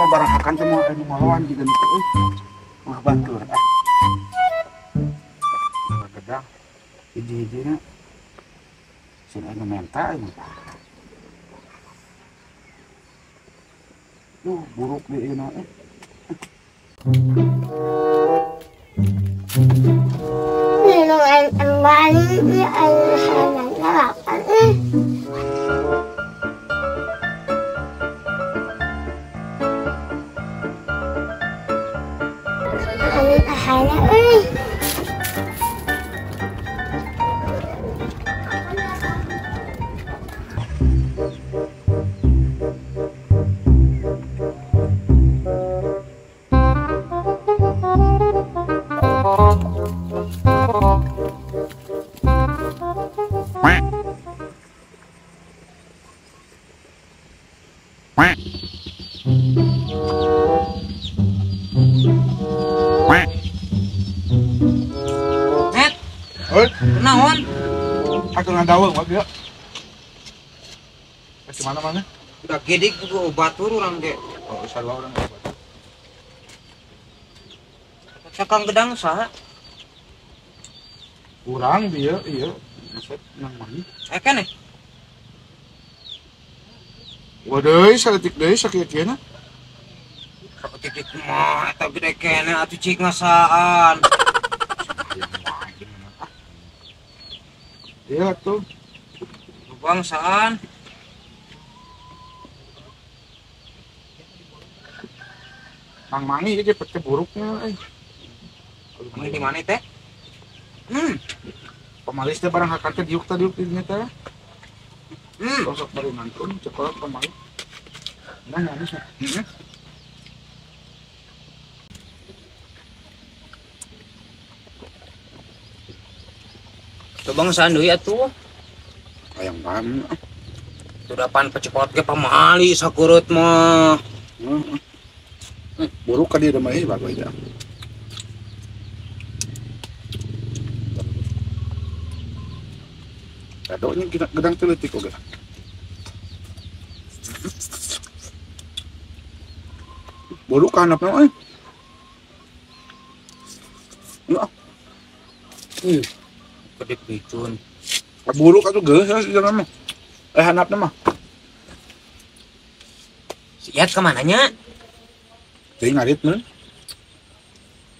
mah barang akan semua anu malawan juga nih mah bantur gedang hiji-hijina sing anu menta ini buruk di ieu minum air kembali air hangat naon? Aku ngadaweng wak dia. Ke mana-mana? Udah gede ku batur urang ge. Oh, salah orang obat. Cakang gedang saha? Urang dia ieu maksud nang mana? Keneh. Waduh, saletik deui sakieu-kieuna. Sakieu mah eta gede keneh atuh cik ngasaan. Iya tuh. Bangsaan. Mang Mangi ieu pete buruknya Mangi di mana teh? Pemalis teh barang hakan teh diuk di dinya teh. Sosok bari mantun cekolot pemalis. Nah, nyaris mah. Bangsaan deui atuh. Ayam pan. Tudapan pecekolot ge pamali sakurut mah. Buruk ka dia mah bagus aja. Kadonya kita gedang teletik oge. Buruk ka hanapna euy. Ya. Gede picun. Buruk atuh geus ya jangan mah. Hanapna mah. Si Iat ka mananya? Teh ngarit mah.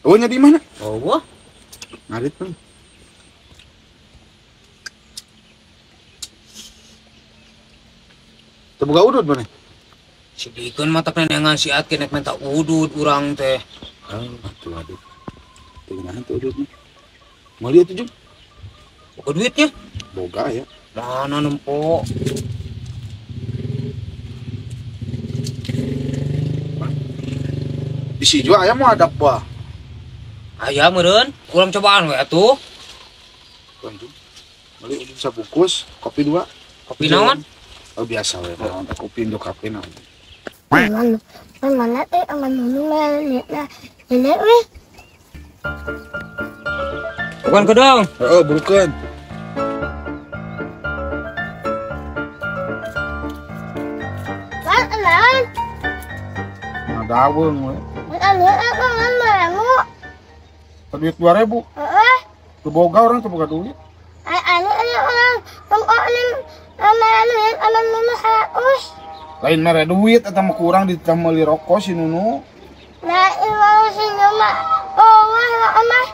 Oh nya di mana? Oh, wah. Ngarit mah. Teu boga udud maneh. Si Dikeun mah tak nenengan si Iat kenek minta udud urang teh. Atuh aduh. Teu nahan teu ududnya. Mau lihat tuh, Boga duitnya? boga ya. Mana nempo? Di si juga ayam mau ada apa? Aya meureun, urang cobaan we atuh. Lanjut. Beli bisa bungkus, kopi 2. Kopi naon? Oh biasa we, naon kopi Indo kafe naon. mana teh aman nunu lihat lah lihat weh Bukan gedang. Heeh, bukan. lan Ngadaweng we. lihat kan mau Duit 2000. Teu boga orang teu boga duit. orang pokoknya lihat aman nunu harus Lain mere duit eta mah kurang ditambah beli rokok si Nunu. nah ini sih cuma oh wah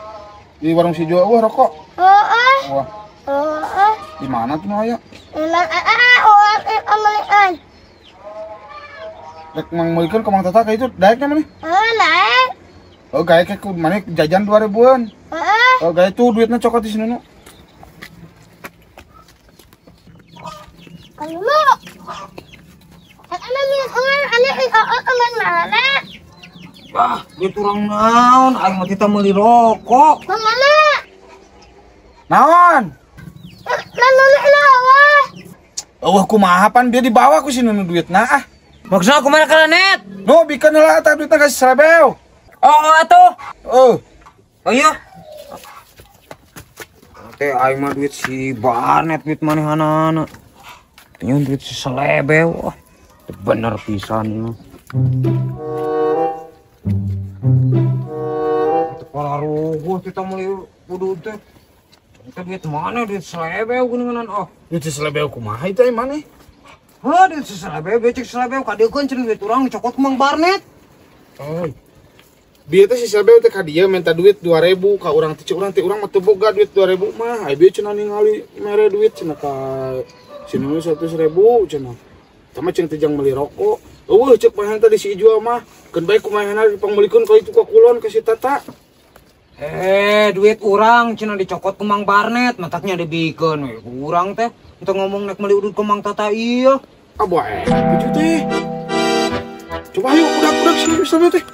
Di warung si Jo wah rokok. Wah, oh di mana tuh aya? Iman amalian. Rek mang meulikeun ka Mang Tata ka itu daeknya maneh. Naik. Oh, gaek ke maneh jajan 2000-an. Oh, gaek tuh duitnya cokot di si Nunu. Kalau ana min orang aman mana? Wah, duit urang naon? Aing mah kita meuli rokok. Mana? Naon? Nunu lawa. Eueuh kumaha pan dia dibawa ku si Nunu duitna ah. Maksudna kumaha kalanet? No, bikeun heula eta duitna ka si Srebeo. Oh, atuh. Oh. Oh iya. Teh aing mah duit si Barnet duit manehanana. Nyeun duit si Selebeo. Bener pisan. kita mulai kudu teh. Kita duit mana duit selebeu geuningan oh. Duit selebeu kumaha itu mana? Hah, duit selebeu becek selebeu kadeukeun cenah duit urang dicokot ku Mang Barnet. Oh. Bieu teh si selebeu teh ka dieu minta duit 2.000 ka urang teh urang mah teu boga duit 2.000 mah. Ai bieu cenah ningali mere duit cenah ka sini 100.000 cenah. Tama ceng teh jang meuli rokok. Eueuh ceuk mahan tadi si Ijua mah. Keun bae kumahana dipangmeulikeun ka itu ka kulon ka si Tata. Duit urang cenah dicokot ku Mang Barnet, mataknya dibikeun we. Urang teh kita ngomong nek meuli udud ku Mang Tata ieu. Ah bae, itu teh. Coba ayo budak-budak si selebeu teh.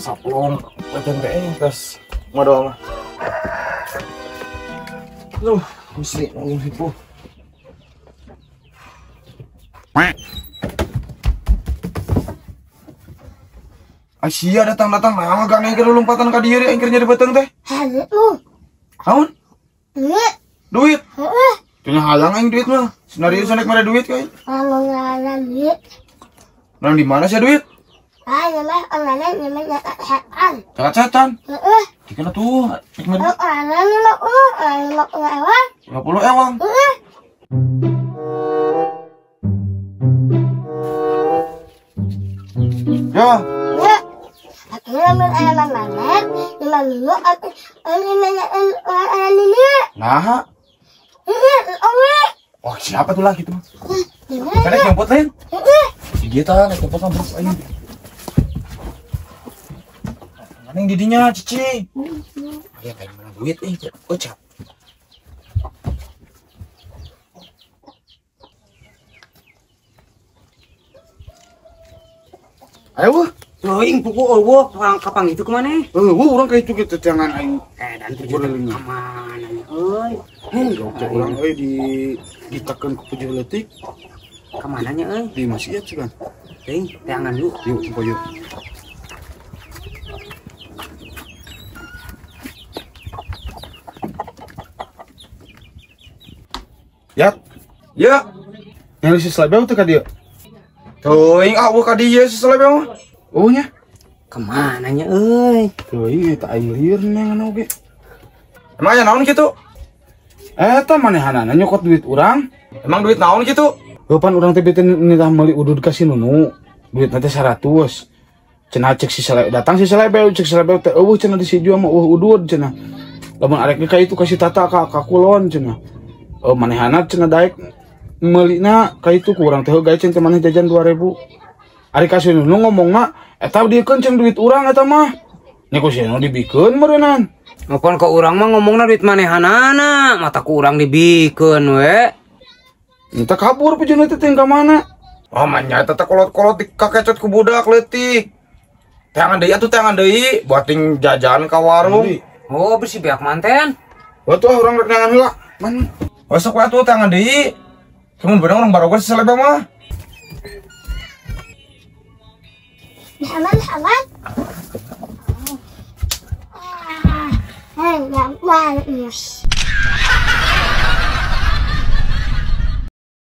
Saplong paten teh geus modal mah. Loh, mesti nunggu hipo. Asia datang-datang nah gang engker lompatan ka dieu engkernya di beteng teh. Halit lu. Naon? Duit. Duit. Heeh. Cenah halang aing duit mah. Senarius sanek mere duit kae. Kalau ngaran duit. Nang di mana sih duit? Namanya orang namanya setan. Cakat setan. Heeh. Dikena tuh. Orang lo lewat. 50 ewang. Heeh. Ya. Ya. Akhirnya ayam manet, 5 minggu aku orang ini. Nah. Owe. Oh, siapa tuh lagi tuh? Gimana? Kan jemput lain. Heeh. Si Gita nek jemput sama bos aing. Neng didinya cici. Aya kayak mana duit Ocap. Ayo, Teuing puku eueuh orang kapang itu kemana? urang kayak itu gitu jangan aing. Dan tujuan kemana euy? Cek urang ditekan ku 7 letik. Kemana nya euy? Di masjid sih kan. Teuing, teangan yuk. Yuk, yuk. Ya. Yang si selebeu teh ka dieu. Teuing eueuh ka dieu si selebeu mah. Nya. Kemana nya euy? Teuing eta aing lieur nengan oge. Emang aya naon kitu? Eta manehanana nyokot duit urang. Emang duit naon kitu? Pan urang teh beuteun nitah meuli udud ka si Nunu. Duitna teh 100. Cenah cek si selebeu datang si selebeu cek selebeu teh eueuh cenah di si Jua mah udud cenah. Lamun arek ka itu ka si Tata ka kulon cenah. Manehana cenah daek meulina ka itu ku urang teh gawe cenah maneh jajan 2.000. Ari ka si Nunu ngomongna eta diekeun cenah duit urang eta mah. Nya ku si Nunu dibikeun meureunnan. Ngapon ka urang mah ngomongna duit manehanana, mata ku urang dibikeun we. Entah kabur pejuna teh ka mana? Oh manya eta teh kolot-kolot dikakecot ku budak leutik. Teangan deui atuh teangan deui, buating jajan ka warung. Oh, bersih beak manten. Wah tuh urang rek nangan heula. Man. Besok we atuh teangan deui. Kemun beunang urang baroga si selebeu mah. Aman. Hei, nggak mau.